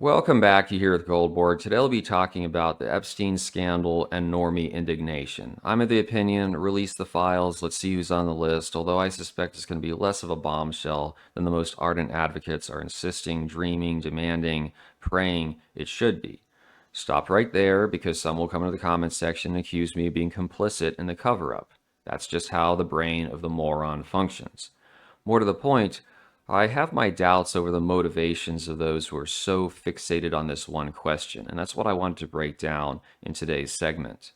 Welcome back. You here with Goldberg. Today I'll be talking about the Epstein scandal and Normie indignation. I'm of the opinion, release the files, let's see who's on the list, although I suspect it's going to be less of a bombshell than the most ardent advocates are insisting, dreaming, demanding, praying it should be. Stop right there because some will come into the comments section and accuse me of being complicit in the cover-up. That's just how the brain of the moron functions. More to the point, I have my doubts over the motivations of those who are so fixated on this one question, and that's what I wanted to break down in today's segment.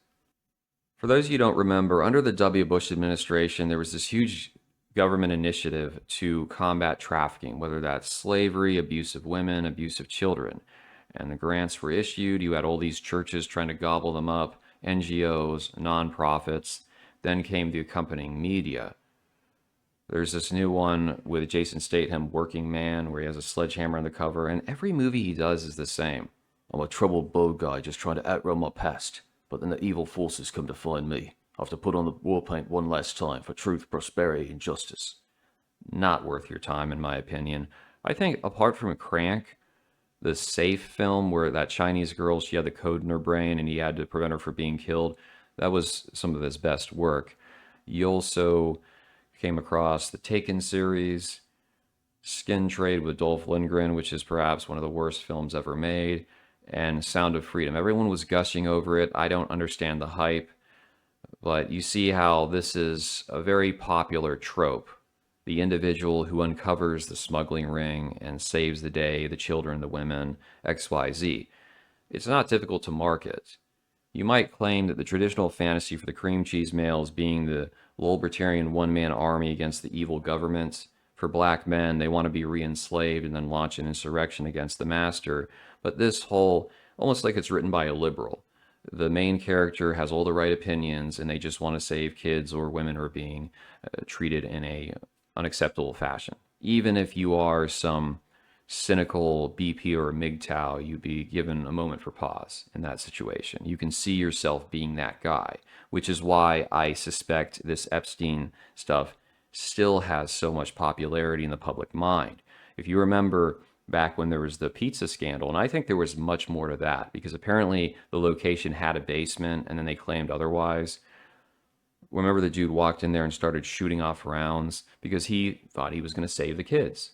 For those of you who don't remember, under the W. Bush administration, there was this huge government initiative to combat trafficking, whether that's slavery, abuse of women, abuse of children. And the grants were issued. You had all these churches trying to gobble them up, NGOs, nonprofits. Then came the accompanying media. There's this new one with Jason Statham, Working Man, where he has a sledgehammer on the cover, and every movie he does is the same. I'm a troubled bold guy just trying to outrun my past, but then the evil forces come to find me. I have to put on the war paint one last time for truth, prosperity, and justice. Not worth your time, in my opinion. I think, apart from Crank, the Safe film where that Chinese girl, she had the code in her brain and he had to prevent her from being killed, that was some of his best work. You also came across the Taken series, Skin Trade with Dolph Lundgren, which is perhaps one of the worst films ever made, and Sound of Freedom. Everyone was gushing over it. I don't understand the hype, but you see how this is a very popular trope. The individual who uncovers the smuggling ring and saves the day, the children, the women, XYZ. It's not difficult to market. You might claim that the traditional fantasy for the cream cheese males being the libertarian one-man army against the evil government. For black men, they want to be re-enslaved and then launch an insurrection against the master. But this whole, almost like it's written by a liberal. The main character has all the right opinions and they just want to save kids or women who are being treated in a unacceptable fashion. Even if you are some cynical BP or a MGTOW, you'd be given a moment for pause in that situation. You can see yourself being that guy, which is why I suspect this Epstein stuff still has so much popularity in the public mind. If you remember back when there was the pizza scandal, and I think there was much more to that because apparently the location had a basement and then they claimed otherwise. Remember the dude walked in there and started shooting off rounds because he thought he was going to save the kids.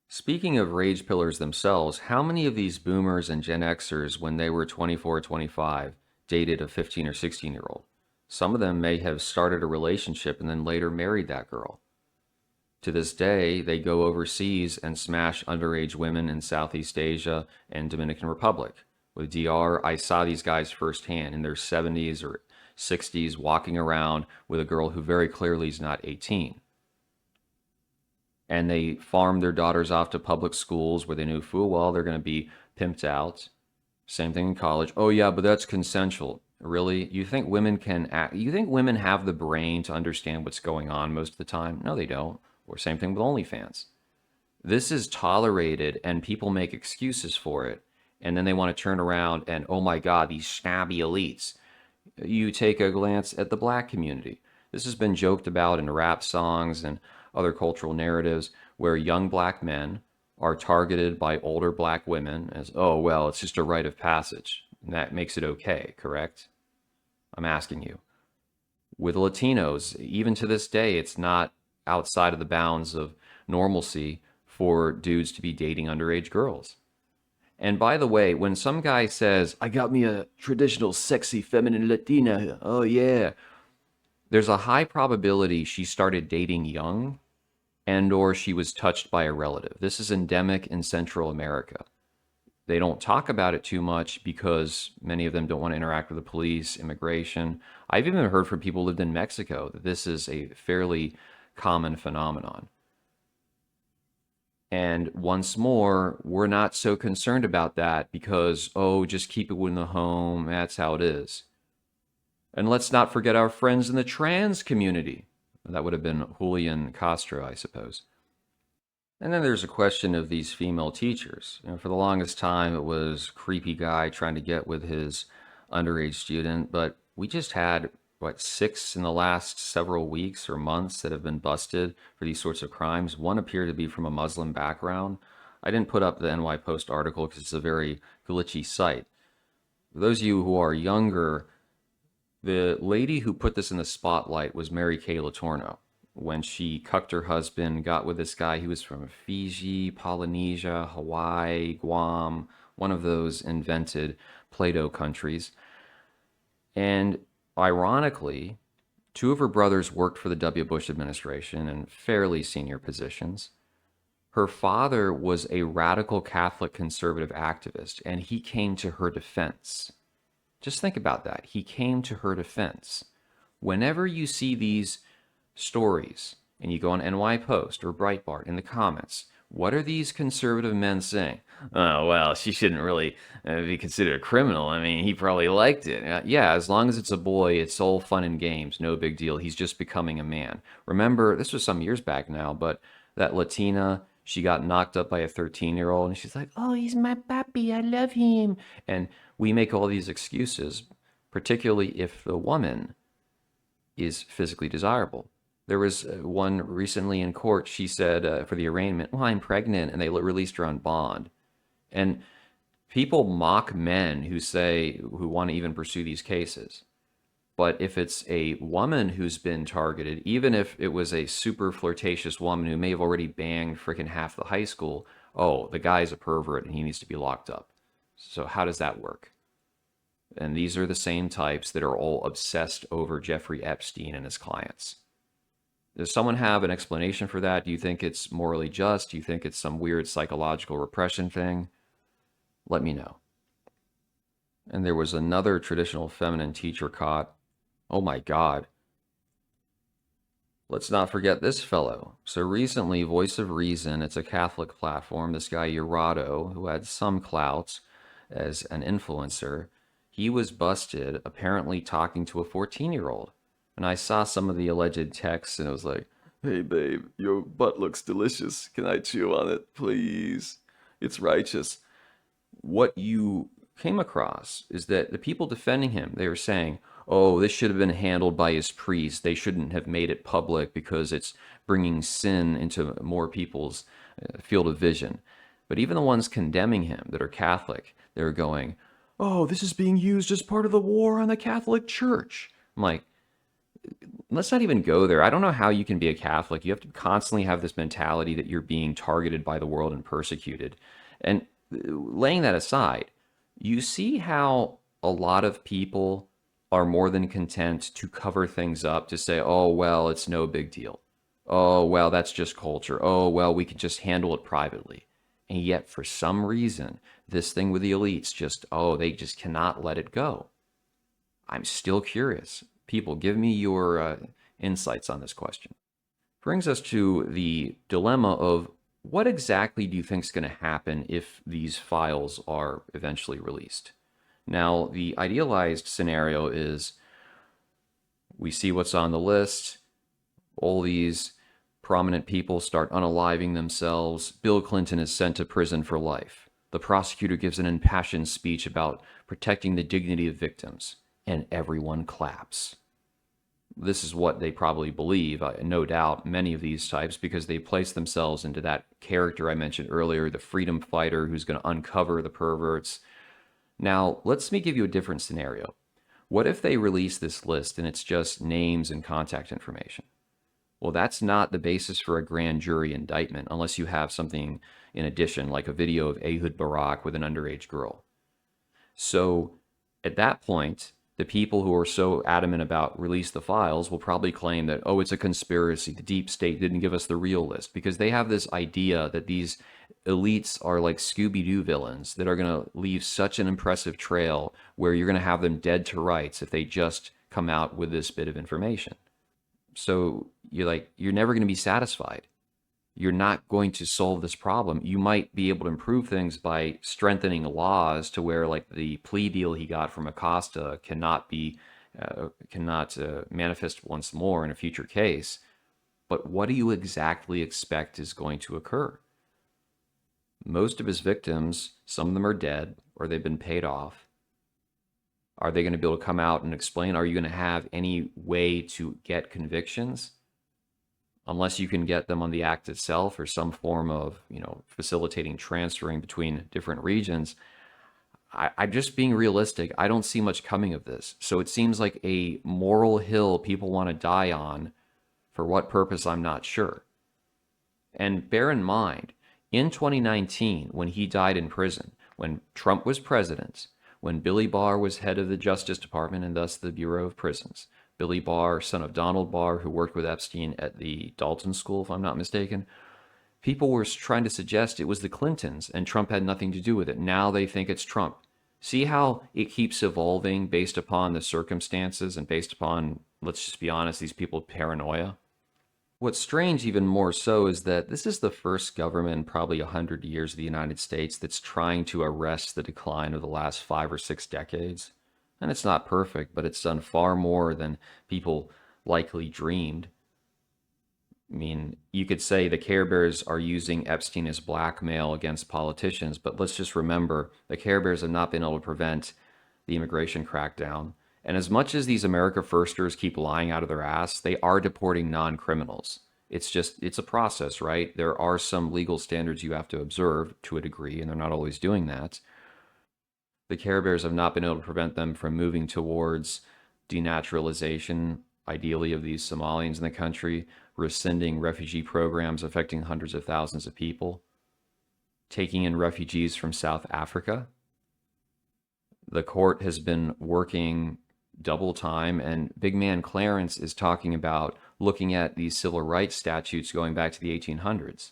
Speaking of rage pillars themselves, how many of these boomers and Gen Xers, when they were 24, 25, dated a 15 or 16-year-old? Some of them may have started a relationship and then later married that girl. To this day, they go overseas and smash underage women in Southeast Asia and Dominican Republic. With DR, I saw these guys firsthand in their 70s or 60s walking around with a girl who very clearly is not 18. And they farmed their daughters off to public schools where they knew full well they're going to be pimped out. Same thing in college. Oh yeah, but that's consensual. Really? You think women can act, you think women have the brain to understand what's going on most of the time? No, they don't. Or same thing with OnlyFans. This is tolerated and people make excuses for it. And then they want to turn around and, oh my God, these snobby elites. You take a glance at the black community. This has been joked about in rap songs and other cultural narratives where young black men are targeted by older black women as, oh, well, it's just a rite of passage. And that makes it okay, correct? I'm asking you. With Latinos, even to this day, it's not outside of the bounds of normalcy for dudes to be dating underage girls. And by the way, when some guy says, I got me a traditional sexy feminine Latina, oh yeah, there's a high probability she started dating young and or she was touched by a relative. This is endemic in Central America. They don't talk about it too much because many of them don't want to interact with the police, immigration. I've even heard from people who lived in Mexico that this is a fairly common phenomenon. And once more, we're not so concerned about that because, oh, just keep it in the home. That's how it is. And let's not forget our friends in the trans community. That would have been Julian Castro, I suppose. And then there's a question of these female teachers. For the longest time, it was creepy guy trying to get with his underage student, but we just had, 6 in the last several weeks or months that have been busted for these sorts of crimes. One appeared to be from a Muslim background. I didn't put up the NY Post article because it's a very glitchy site. For those of you who are younger, the lady who put this in the spotlight was Mary Kay Letourneau when she cucked her husband, got with this guy. He was from Fiji, Polynesia, Hawaii, Guam, one of those invented Plato countries. And ironically, two of her brothers worked for the W. Bush administration in fairly senior positions. Her father was a radical Catholic conservative activist, and he came to her defense. Just think about that. He came to her defense. Whenever you see these stories and you go on NY Post or Breitbart in the comments, what are these conservative men saying? Oh, well, she shouldn't really be considered a criminal. I mean, he probably liked it. Yeah, as long as it's a boy, it's all fun and games. No big deal. He's just becoming a man. Remember, this was some years back now, but that Latina, she got knocked up by a 13-year-old, and she's like, oh, he's my papi. I love him. And we make all these excuses, particularly if the woman is physically desirable. There was one recently in court. She said for the arraignment, well, I'm pregnant, and they released her on bond. And people mock men who want to even pursue these cases. But if it's a woman who's been targeted, even if it was a super flirtatious woman who may have already banged freaking half the high school, oh, the guy's a pervert and he needs to be locked up. So how does that work? And these are the same types that are all obsessed over Jeffrey Epstein and his clients. Does someone have an explanation for that? Do you think it's morally just? Do you think it's some weird psychological repression thing? Let me know. And there was another traditional feminine teacher caught. Oh my God. Let's not forget this fellow. So recently, Voice of Reason, it's a Catholic platform, this guy Urado, who had some clout as an influencer, he was busted apparently talking to a 14-year-old. And I saw some of the alleged texts and it was like, hey babe, your butt looks delicious. Can I chew on it, please? It's righteous. What you came across is that the people defending him, they were saying, oh, this should have been handled by his priest. They shouldn't have made it public because it's bringing sin into more people's field of vision. But even the ones condemning him that are Catholic, they're going, oh, this is being used as part of the war on the Catholic Church. I'm like, let's not even go there. I don't know how you can be a Catholic. You have to constantly have this mentality that you're being targeted by the world and persecuted. And laying that aside, you see how a lot of people are more than content to cover things up, to say, oh, well, it's no big deal. Oh, well, that's just culture. Oh, well, we can just handle it privately. And yet, for some reason, this thing with the elites they just cannot let it go. I'm still curious. People, give me your insights on this question. Brings us to the dilemma of what exactly do you think is going to happen if these files are eventually released? Now, the idealized scenario is we see what's on the list. All these prominent people start unaliving themselves. Bill Clinton is sent to prison for life. The prosecutor gives an impassioned speech about protecting the dignity of victims, and everyone claps. This is what they probably believe, no doubt, many of these types, because they place themselves into that character I mentioned earlier, the freedom fighter who's going to uncover the perverts. Now, let me give you a different scenario. What if they release this list and it's just names and contact information? Well, that's not the basis for a grand jury indictment unless you have something in addition, like a video of Ehud Barak with an underage girl. So at that point, the people who are so adamant about release the files will probably claim that, oh, it's a conspiracy. The deep state didn't give us the real list, because they have this idea that these elites are like Scooby-Doo villains that are going to leave such an impressive trail where you're going to have them dead to rights if they just come out with this bit of information. So you're never going to be satisfied. You're not going to solve this problem. You might be able to improve things by strengthening laws to where, like, the plea deal he got from Acosta cannot manifest once more in a future case. But what do you exactly expect is going to occur? Most of his victims, some of them are dead or they've been paid off. Are they going to be able to come out and explain? Are you going to have any way to get convictions? unless you can get them on the act itself or some form of, facilitating transferring between different regions. I'm just being realistic. I don't see much coming of this. So it seems like a moral hill people want to die on. For what purpose, I'm not sure. And bear in mind, in 2019, when he died in prison, when Trump was president, when Billy Barr was head of the Justice Department and thus the Bureau of Prisons, Billy Barr, son of Donald Barr, who worked with Epstein at the Dalton School, if I'm not mistaken, people were trying to suggest it was the Clintons and Trump had nothing to do with it. Now they think it's Trump. See how it keeps evolving based upon the circumstances and based upon, let's just be honest, these people paranoia? What's strange, even more so, is that this is the first government in probably 100 years of the United States that's trying to arrest the decline of the last 5 or 6 decades. And it's not perfect, but it's done far more than people likely dreamed. I mean, you could say the Care Bears are using Epstein as blackmail against politicians, but let's just remember the Care Bears have not been able to prevent the immigration crackdown. And as much as these America Firsters keep lying out of their ass, they are deporting non-criminals. It's a process, right? There are some legal standards you have to observe to a degree, and they're not always doing that. The Care Bears have not been able to prevent them from moving towards denaturalization, ideally, of these Somalians in the country, rescinding refugee programs affecting hundreds of thousands of people, taking in refugees from South Africa. The court has been working double time, and big man Clarence is talking about looking at these civil rights statutes going back to the 1800s.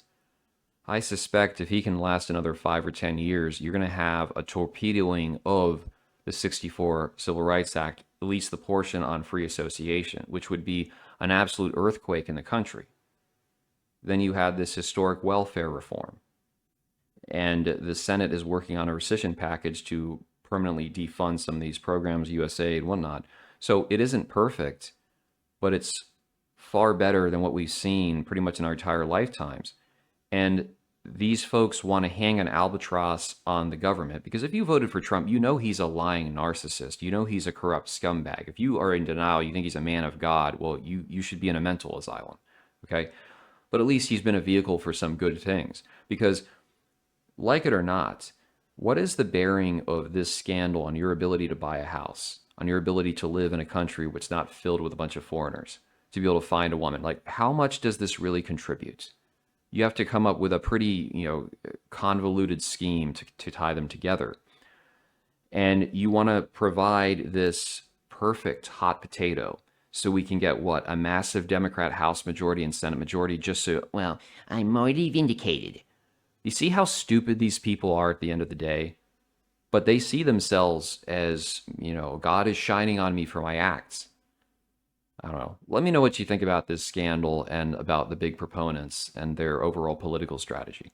I suspect if he can last another 5 or 10 years, you're going to have a torpedoing of the 64 Civil Rights Act, at least the portion on free association, which would be an absolute earthquake in the country. Then you have this historic welfare reform. And the Senate is working on a rescission package to permanently defund some of these programs, USAID and whatnot. So it isn't perfect, but it's far better than what we've seen pretty much in our entire lifetimes. And these folks want to hang an albatross on the government because if you voted for Trump, you know he's a lying narcissist. You know he's a corrupt scumbag. If you are in denial, you think he's a man of God, well, you should be in a mental asylum, okay? But at least he's been a vehicle for some good things because, like it or not, what is the bearing of this scandal on your ability to buy a house, on your ability to live in a country which is not filled with a bunch of foreigners, to be able to find a woman? Like, how much does this really contribute? You have to come up with a pretty, convoluted scheme to tie them together. And you want to provide this perfect hot potato so we can get what? A massive Democrat House majority and Senate majority just so, well, I'm already vindicated. You see how stupid these people are at the end of the day? But they see themselves as, God is shining on me for my acts. I don't know. Let me know what you think about this scandal and about the big proponents and their overall political strategy.